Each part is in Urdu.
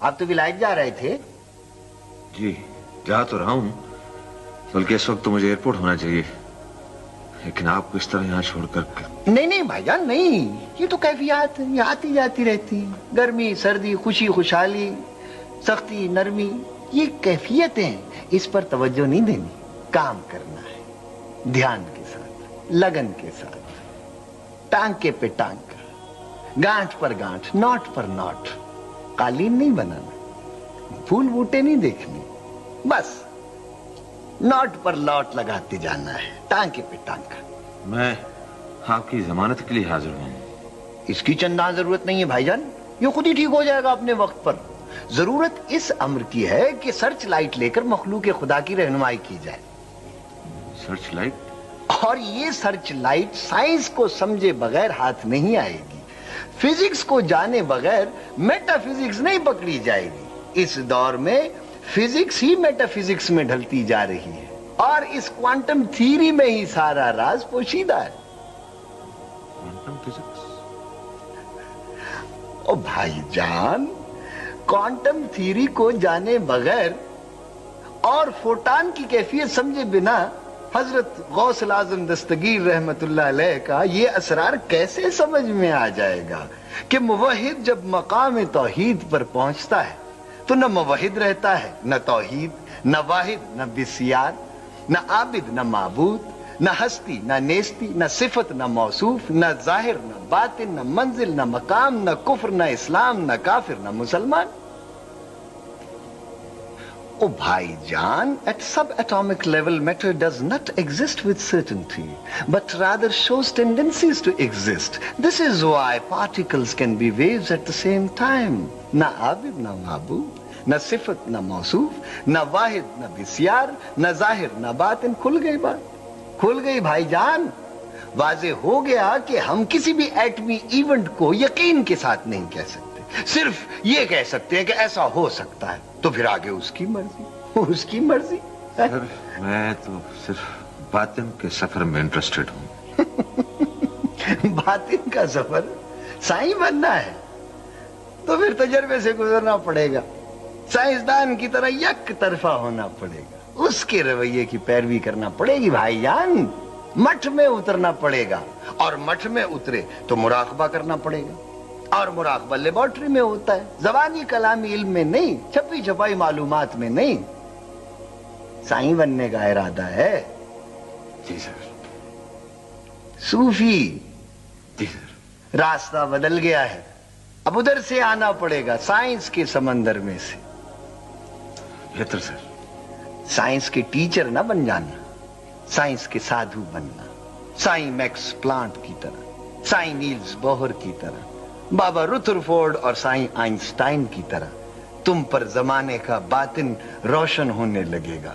آپ تو ولایت جا رہے تھے؟ جی جا تو رہا ہوں، بلکہ اس وقت تو مجھے ایئرپورٹ ہونا چاہیے، لیکن آپ کو اس طرح یہاں چھوڑ کر نہیں بھائی جان نہیں، یہ تو کیفیات یہ آتی جاتی رہتی ہیں، گرمی سردی، خوشی خوشحالی، سختی نرمی، یہ کیفیتیں، اس پر توجہ نہیں دینی، کام کرنا ہے دھیان کے ساتھ، لگن کے ساتھ، ٹانکے پہ ٹانکا، گانٹھ پر گانٹھ، نوٹ پر نوٹ، قالین نہیں بنانا، پھول بوٹے نہیں دیکھنے، بس نوٹ پر لوٹ لگاتے جانا ہے، ٹانکے پہ ٹانکا۔ میں آپ کی ضمانت کے لیے حاضر ہوں۔ اس کی چندہ ضرورت نہیں ہے بھائی جان، یہ خود ہی ٹھیک ہو جائے گا اپنے وقت پر۔ ضرورت اس امر کی ہے کہ سرچ لائٹ لے کر مخلوق خدا کی رہنمائی کی جائے۔ Search light? اور یہ سرچ لائٹ سائنس کو سمجھے بغیر ہاتھ نہیں آئے گی، فزکس کو جانے بغیر میٹا فزکس نہیں پکڑی جائے گی۔ اس دور میں فزکس ہی میٹا فزکس میں ڈھلتی جا رہی ہے، اور اس کوانٹم تھیوری میں ہی سارا راز پوشیدہ ہے۔ Quantum physics? او بھائی جان، کوانٹم تھیوری کو جانے بغیر اور فوٹان کی کیفیت سمجھے بنا حضرت غوث الاعظم دستگیر رحمت اللہ علیہ کا یہ اسرار کیسے سمجھ میں آ جائے گا کہ موحد جب مقام توحید پر پہنچتا ہے تو نہ موحد رہتا ہے، نہ توحید، نہ واحد، نہ بسیار، نہ عابد، نہ معبود، نہ ہستی، نہ نیستی، نہ صفت، نہ موصوف، نہ ظاہر، نہ باطن، نہ منزل، نہ مقام، نہ کفر، نہ اسلام، نہ کافر، نہ مسلمان۔ او بھائی جان، at subatomic level matter does not exist with certainty, but rather shows tendencies to exist. This is why particles can be waves at the same time. نہ عابد، نہ معبود، نہ صفت، نہ موصوف، نہ واحد، نہ بسیار، نہ ظاہر، نہ باطن۔ کھل گئی بات، کھل گئی بھائی جان۔ واضح ہو گیا کہ ہم کسی بھی ایٹمی ایونٹ کو یقین کے ساتھ نہیں کہہ سکتے، صرف یہ کہہ سکتے ہیں کہ ایسا ہو سکتا ہے، تو پھر آگے اس کی مرضی، اس کی مرضی۔ سر میں تو صرف باطن کے سفر میں انٹرسٹڈ ہوں۔ باطن کا سفر؟ سائیں بننا ہے تو پھر تجربے سے گزرنا پڑے گا، سائنسدان کی طرح یک طرفہ ہونا پڑے گا، اس کے رویے کی پیروی کرنا پڑے گی بھائی جان، مٹھ میں اترنا پڑے گا، اور مٹھ میں اترے تو مراقبہ کرنا پڑے گا، اور مراقبہ لیبارٹری میں ہوتا ہے، زبانی کلامی علم میں نہیں، چھپی چھپائی معلومات میں نہیں۔ سائیں بننے کا ارادہ ہے؟ جی سر۔ صوفی؟ جی سر۔ راستہ بدل گیا ہے، اب ادھر سے آنا پڑے گا، سائنس کے سمندر میں سے۔ بہتر سر۔ سائنس کے ٹیچر نہ بن جانا، سائنس کے سادھو بننا، سائیں میکس پلانٹ کی طرح، سائیں نیلز بوہر کی طرح، بابا رتھرفورڈ اور سائیں آئنسٹائن کی طرح تم پر زمانے کا باطن روشن ہونے لگے گا،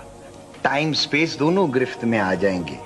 ٹائم سپیس دونوں گرفت میں آ جائیں گے۔